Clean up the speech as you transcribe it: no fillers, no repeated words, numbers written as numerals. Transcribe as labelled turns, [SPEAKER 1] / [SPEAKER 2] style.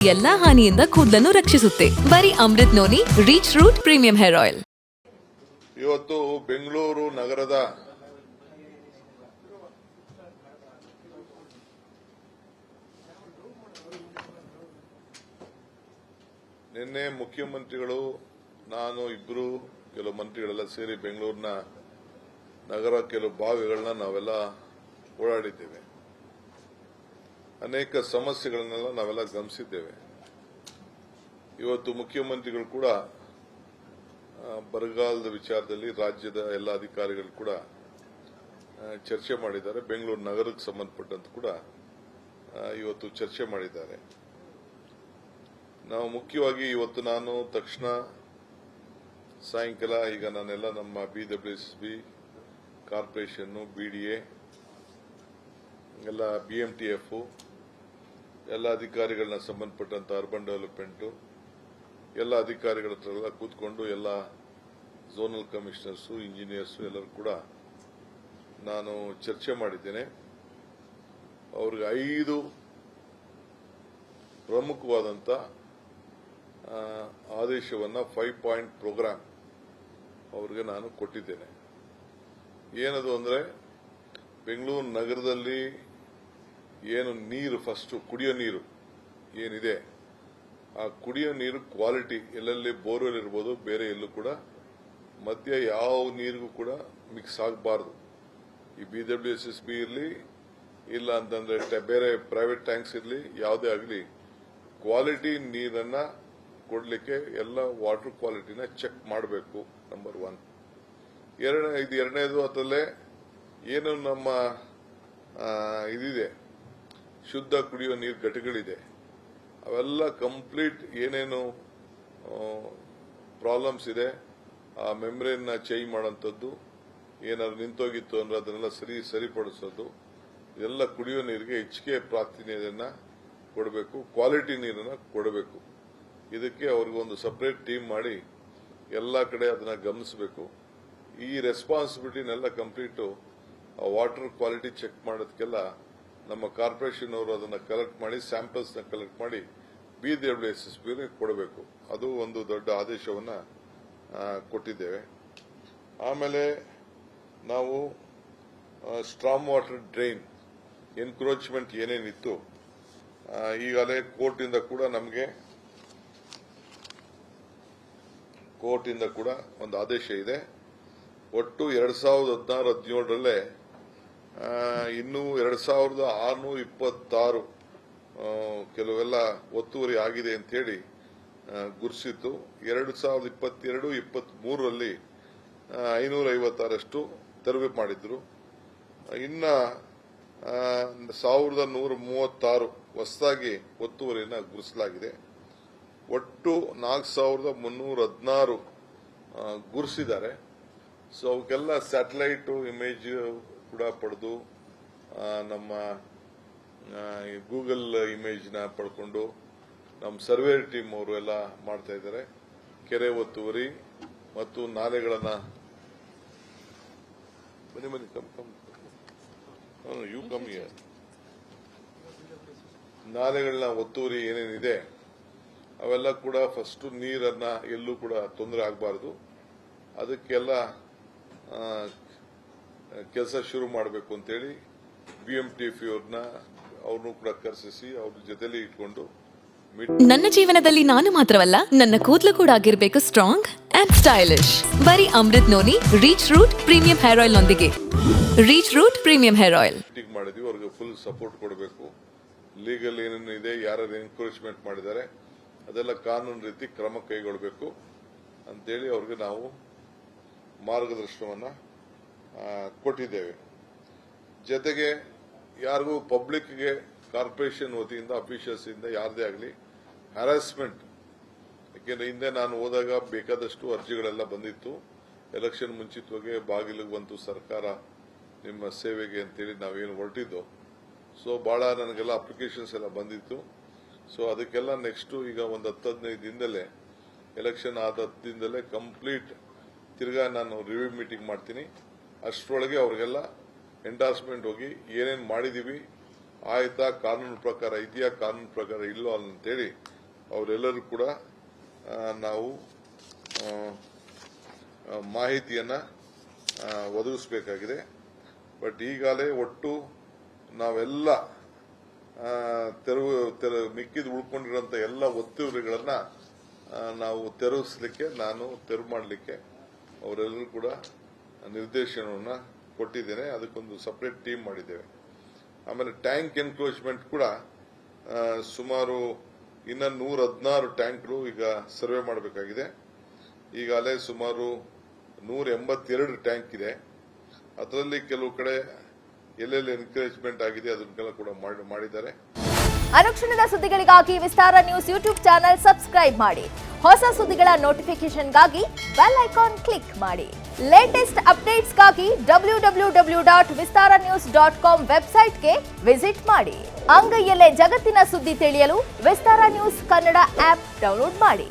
[SPEAKER 1] ಎಲ್ಲಾ ಹಾನಿಯಿಂದ ಕೂದಲನ್ನು ರಕ್ಷಿಸುತ್ತೆ. ಬರೀ Amrit noni reach root premium hair oil.
[SPEAKER 2] ಇವತ್ತು ಬೆಂಗಳೂರು ನಗರದ ನಿನ್ನೆ ಮುಖ್ಯಮಂತ್ರಿಗಳು ನಾನು ಇಬ್ಬರು ಕೆಲವು ಮಂತ್ರಿಗಳೆಲ್ಲ ಸೇರಿ ಬೆಂಗಳೂರಿನ ನಗರ ಕೆಲವು ಭಾಗಗಳನ್ನ ನಾವೆಲ್ಲ ಓಡಾಡಿದ್ದೇವೆ. ಅನೇಕ ಸಮಸ್ಯೆಗಳನ್ನೆಲ್ಲ ನಾವೆಲ್ಲ ಗಮನಿಸಿದ್ದೇವೆ. ಇವತ್ತು ಮುಖ್ಯಮಂತ್ರಿಗಳು ಕೂಡ ಬರಗಾಲದ ವಿಚಾರದಲ್ಲಿ ರಾಜ್ಯದ ಎಲ್ಲ ಅಧಿಕಾರಿಗಳು ಕೂಡ ಚರ್ಚೆ ಮಾಡಿದ್ದಾರೆ. ಬೆಂಗಳೂರು ನಗರಕ್ಕೆ ಸಂಬಂಧಪಟ್ಟಂತೆ ಕೂಡ ಇವತ್ತು ಚರ್ಚೆ ಮಾಡಿದ್ದಾರೆ. ನಾವು ಮುಖ್ಯವಾಗಿ ಇವತ್ತು ನಾನು ತಕ್ಷಣ ಸಾಯಂಕಾಲ ಈಗ ನಾನೆಲ್ಲ ನಮ್ಮ BWSB ಕಾರ್ಪೊರೇಷನ್, BDA, ಎಲ್ಲ BMTF ಎಲ್ಲ ಅಧಿಕಾರಿಗಳನ್ನ ಸಂಬಂಧಪಟ್ಟಂತ ಅರ್ಬನ್ ಡೆವಲಪ್ಮೆಂಟ್ ಎಲ್ಲ ಅಧಿಕಾರಿಗಳ ಹತ್ರ ಎಲ್ಲ ಕೂತ್ಕೊಂಡು ಎಲ್ಲ ಝೋನಲ್ ಕಮಿಷನರ್ಸ್, ಇಂಜಿನಿಯರ್ಸ್ ಎಲ್ಲರೂ ಕೂಡ ನಾನು ಚರ್ಚೆ ಮಾಡಿದ್ದೇನೆ. ಅವ್ರಿಗೆ 5 ಪ್ರಮುಖವಾದಂತ ಆದೇಶವನ್ನ 5 ಪಾಯಿಂಟ್ ಪ್ರೋಗ್ರಾಮ್ ಅವ್ರಿಗೆ ನಾನು ಕೊಟ್ಟಿದ್ದೇನೆ. ಏನದು ಅಂದ್ರೆ ಬೆಂಗಳೂರು ನಗರದಲ್ಲಿ ಏನು ನೀರು, ಫಸ್ಟ್ ಕುಡಿಯೋ ನೀರು ಏನಿದೆ, ಆ ಕುಡಿಯೋ ನೀರು ಕ್ವಾಲಿಟಿ ಎಲ್ಲೆಲ್ಲಿ ಬೋರ್ವೆಲ್ ಇರ್ಬೋದು, ಬೇರೆ ಎಲ್ಲೂ ಕೂಡ ಮಧ್ಯ ಯಾವ ನೀರಿಗೂ ಕೂಡ ಮಿಕ್ಸ್ ಆಗಬಾರ್ದು. ಈ BWSB ಇರಲಿ ಇಲ್ಲ ಅಂತಂದ್ರೆ ಬೇರೆ ಪ್ರೈವೇಟ್ ಟ್ಯಾಂಕ್ಸ್ ಇರಲಿ, ಯಾವುದೇ ಆಗಲಿ ಕ್ವಾಲಿಟಿ ನೀರನ್ನ ಕೊಡ್ಲಿಕ್ಕೆ ಎಲ್ಲ ವಾಟರ್ ಕ್ವಾಲಿಟಿನ ಚೆಕ್ ಮಾಡಬೇಕು. ನಂಬರ್ 1. ಎರಡನೇದು ಅದರಲ್ಲೇ ಏನು ನಮ್ಮ ಇದಿದೆ, ಶುದ್ಧ ಕುಡಿಯುವ ನೀರು ಘಟಕಗಳಿದೆ, ಅವೆಲ್ಲ ಕಂಪ್ಲೀಟ್ ಏನೇನು ಪ್ರಾಬ್ಲಮ್ಸ್ ಇದೆ ಆ ಮೆಮ್ರೇನ್ ಚೇಂಜ್ ಮಾಡೋಂಥದ್ದು, ಏನಾದ್ರು ನಿಂತೋಗಿತ್ತು ಅಂದ್ರೆ ಅದನ್ನೆಲ್ಲ ಸರಿಪಡಿಸೋದು, ಎಲ್ಲ ಕುಡಿಯುವ ನೀರಿಗೆ ಹೆಚ್ಚಿಗೆ ಪ್ರಾತಿನಿಧ್ಯನ ಕೊಡಬೇಕು, ಕ್ವಾಲಿಟಿ ನೀರನ್ನ ಕೊಡಬೇಕು. ಇದಕ್ಕೆ ಅವ್ರಿಗೊಂದು ಸಪರೇಟ್ ಟೀಮ್ ಮಾಡಿ ಎಲ್ಲ ಕಡೆ ಅದನ್ನ ಗಮನಿಸಬೇಕು. ಈ ರೆಸ್ಪಾನ್ಸಿಬಿಲಿಟಿನೆಲ್ಲ ಕಂಪ್ಲೀಟ್ ವಾಟರ್ ಕ್ವಾಲಿಟಿ ಚೆಕ್ ಮಾಡೋದಕ್ಕೆಲ್ಲ ನಮ್ಮ ಕಾರ್ಪೊರೇಷನ್ ಅವರು ಅದನ್ನ ಕಲೆಕ್ಟ್ ಮಾಡಿ, ಸ್ಯಾಂಪಲ್ಸ್ ನ ಕಲೆಕ್ಟ್ ಮಾಡಿ BWSB ಕೊಡಬೇಕು. ಅದು ಒಂದು ದೊಡ್ಡ ಆದೇಶವನ್ನ ಕೊಟ್ಟಿದ್ದೇವೆ. ಆಮೇಲೆ ನಾವು ಸ್ಟ್ರಾಂಗ್ ವಾಟರ್ ಡ್ರೈನ್ ಎನ್ಕ್ರೋಚ್ಮೆಂಟ್ ಏನೇನಿತ್ತು, ಈಗಾಗಲೇ ಕೋರ್ಟಿಂದ ಕೂಡ ಒಂದು ಆದೇಶ ಇದೆ. ಒಟ್ಟು 2016-17ರಲ್ಲೇ ಇನ್ನೂ 2626 ಕೆಲವೆಲ್ಲ ಒತ್ತುವರಿ ಆಗಿದೆ ಅಂತ ಹೇಳಿ ಗುರುತಿಸಿತ್ತು. 2022-23ರಲ್ಲಿ 556 ತೆರವು ಮಾಡಿದ್ರು. ಇನ್ನ 1136 ಹೊಸದಾಗಿ ಒತ್ತುವರಿಯನ್ನು ಗುರುತಿಸಲಾಗಿದೆ. ಒಟ್ಟು 4316 ಗುರುತಿಸಿದ್ದಾರೆ. ಸೊ ಅವಕ್ಕೆಲ್ಲ ಸ್ಯಾಟಲೈಟ್ ಇಮೇಜ್ ಕೂಡ ಪಡೆದು ನಮ್ಮ ಗೂಗಲ್ ಇಮೇಜ್ ನ ಪಡ್ಕೊಂಡು ನಮ್ಮ ಸರ್ವೆ ಟೀಮ್ ಅವರು ಎಲ್ಲ ಮಾಡ್ತಾ ಇದ್ದಾರೆ. ಕೆರೆ ಒತ್ತುವರಿ ಮತ್ತು ನಾಲೆಗಳನ್ನ ನಾಲೆಗಳನ್ನ ಒತ್ತುವರಿ ಏನೇನಿದೆ ಅವೆಲ್ಲ ಕೂಡ ಫಸ್ಟ್ ನೀರನ್ನ ಎಲ್ಲೂ ಕೂಡ ತೊಂದರೆ ಆಗಬಾರದು, ಅದಕ್ಕೆಲ್ಲ ಕೆಲಸ ಶುರು ಮಾಡಬೇಕು ಅಂತೇಳಿ BMTF ಅವ್ರನ್ನೂ ಕೂಡ ಕರೆಸಿ ಅವ್ರ ಜೊತೆಲಿ ಇಟ್ಕೊಂಡು
[SPEAKER 1] ನನ್ನ ಜೀವನದಲ್ಲಿ ನಾನು ಮಾತ್ರವಲ್ಲ, ನನ್ನ ಕೂದಲು ಕೂಡ ಆಗಿರಬೇಕು ಸ್ಟ್ರಾಂಗ್ ಅಂಡ್ ಸ್ಟೈಲಿಶ್. ಬರೀ Amrit noni reach root premium hair oil ನೊಂದಿಗೆ. Reach root premium hair oil
[SPEAKER 2] ಮಾಡಿದ್ವಿ. ಅವ್ರಿಗೆ ಫುಲ್ ಸಪೋರ್ಟ್ ಕೊಡಬೇಕು. ಲೀಗಲ್ ಏನೇನು ಇದೆ, ಯಾರು ಎನ್ಕರೇಜ್ಮೆಂಟ್ ಮಾಡಿದ್ದಾರೆ ಅದೆಲ್ಲ ಕಾನೂನು ರೀತಿ ಕ್ರಮ ಕೈಗೊಳ್ಳಬೇಕು ಅಂತೇಳಿ ಅವ್ರಿಗೆ ನಾವು ಮಾರ್ಗದರ್ಶನವನ್ನ ಕೊಟ್ಟಿದ್ದೇವೆ. ಜೊತೆಗೆ ಯಾರಿಗೂ ಪಬ್ಲಿಕ್ಗೆ ಕಾರ್ಪೊರೇಷನ್ ವತಿಯಿಂದ ಅಫಿಷಿಯಲ್ಸ್ ಇಂದ ಯಾರದೇ ಆಗಲಿ ಹ್ಯಾರಾಸ್ಮೆಂಟ್, ಯಾಕೆಂದ್ರೆ ಹಿಂದೆ ನಾನು ಹೋದಾಗ ಬೇಕಾದಷ್ಟು ಅರ್ಜಿಗಳೆಲ್ಲ ಬಂದಿತ್ತು. ಎಲೆಕ್ಷನ್ ಮುಂಚಿತವಾಗಿ ಬಾಗಿಲಿಗೆ ಬಂತು ಸರ್ಕಾರ ನಿಮ್ಮ ಸೇವೆಗೆ ಅಂತೇಳಿ ನಾವೇನು ಹೊರಟಿದ್ದು. ಸೊ ಬಹಳ ನನಗೆಲ್ಲ ಅಪ್ಲಿಕೇಶನ್ಸ್ ಎಲ್ಲ ಬಂದಿತ್ತು. ಸೊ ಅದಕ್ಕೆಲ್ಲ ನೆಕ್ಸ್ಟ್ ಈಗ ಒಂದು 10-15 ದಿನದಲ್ಲೇ ಎಲೆಕ್ಷನ್ ಆದ 10 ದಿನದಲ್ಲೇ ಕಂಪ್ಲೀಟ್ ತಿರ್ಗಾ ನಾನು ರಿವ್ಯೂ ಮೀಟಿಂಗ್ ಮಾಡ್ತೀನಿ. ಅಷ್ಟರೊಳಗೆ ಅವ್ರಿಗೆಲ್ಲ ಎಂಡಾರ್ಸ್ಮೆಂಟ್ ಹೋಗಿ ಏನೇನು ಮಾಡಿದೀವಿ ಆಯ್ತಾ, ಕಾನೂನು ಪ್ರಕಾರ ಇದೆಯಾ, ಕಾನೂನು ಪ್ರಕಾರ ಇಲ್ಲೋ ಅಂತೇಳಿ ಅವರೆಲ್ಲರೂ ಕೂಡ ನಾವು ಮಾಹಿತಿಯನ್ನು ಒದಗಿಸಬೇಕಾಗಿದೆ. ಬಟ್ ಈಗಾಗಲೇ ಒಟ್ಟು ನಾವೆಲ್ಲ ಮಿಕ್ಕಿದ ಉಳ್ಕೊಂಡಿರೋಂಥ ಎಲ್ಲ ಒತ್ತುವರಿಗಳನ್ನು ನಾವು ತೆರವು ಮಾಡಲಿಕ್ಕೆ ಅವರೆಲ್ಲರೂ ಕೂಡ ನಿರ್ದೇಶನವನ್ನು ಕೊಟ್ಟಿದ್ದೇನೆ. ಅದಕ್ಕೊಂದು ಸಪರೇಟ್ ಟೀಮ್ ಮಾಡಿದ್ದೇವೆ. ಆಮೇಲೆ ಟ್ಯಾಂಕ್ ಎನ್ಕ್ರೋಚ್ಮೆಂಟ್ ಕೂಡ ಸುಮಾರು ಇನ್ನು 116 ಟ್ಯಾಂಕ್ಗಳು ಈಗ ಸರ್ವೆ ಮಾಡಬೇಕಾಗಿದೆ. ಈಗಾಗಲೇ ಸುಮಾರು 182 ಟ್ಯಾಂಕ್ ಇದೆ. ಅದರಲ್ಲಿ ಕೆಲವು ಕಡೆ ಎಲ್ಲೆಲ್ಲಿ ಎನ್ಕರೇಜ್ಮೆಂಟ್ ಆಗಿದೆ ಅದನ್ನೆಲ್ಲ ಕೂಡ ಮಾಡಿದ್ದಾರೆ.
[SPEAKER 3] ಅನುಕ್ಷಣದ ಸುದ್ದಿಗಳಿಗಾಗಿ ವಿಸ್ತಾರ ನ್ಯೂಸ್ ಯೂಟ್ಯೂಬ್ ಚಾನೆಲ್ ಸಬ್ಸ್ಕ್ರೈಬ್ ಮಾಡಿ. ಹೊಸ ಸುದ್ದಿಗಳ ನೋಟಿಫಿಕೇಶನ್ಗಾಗಿ ಬೆಲ್ ಐಕಾನ್ ಕ್ಲಿಕ್ ಮಾಡಿ. ಲೇಟೆಸ್ಟ್ ಅಪ್ಡೇಟ್ಸ್ಗಾಗಿ www.vistaranews.com ವೆಬ್ಸೈಟ್ಗೆ ವಿಸಿಟ್ ಮಾಡಿ. ಅಂಗೈಯಲ್ಲೇ ಜಗತ್ತಿನ ಸುದ್ದಿ ತಿಳಿಯಲು ವಿಸ್ತಾರ ನ್ಯೂಸ್ ಕನ್ನಡ ಆಪ್ ಡೌನ್ಲೋಡ್ ಮಾಡಿ.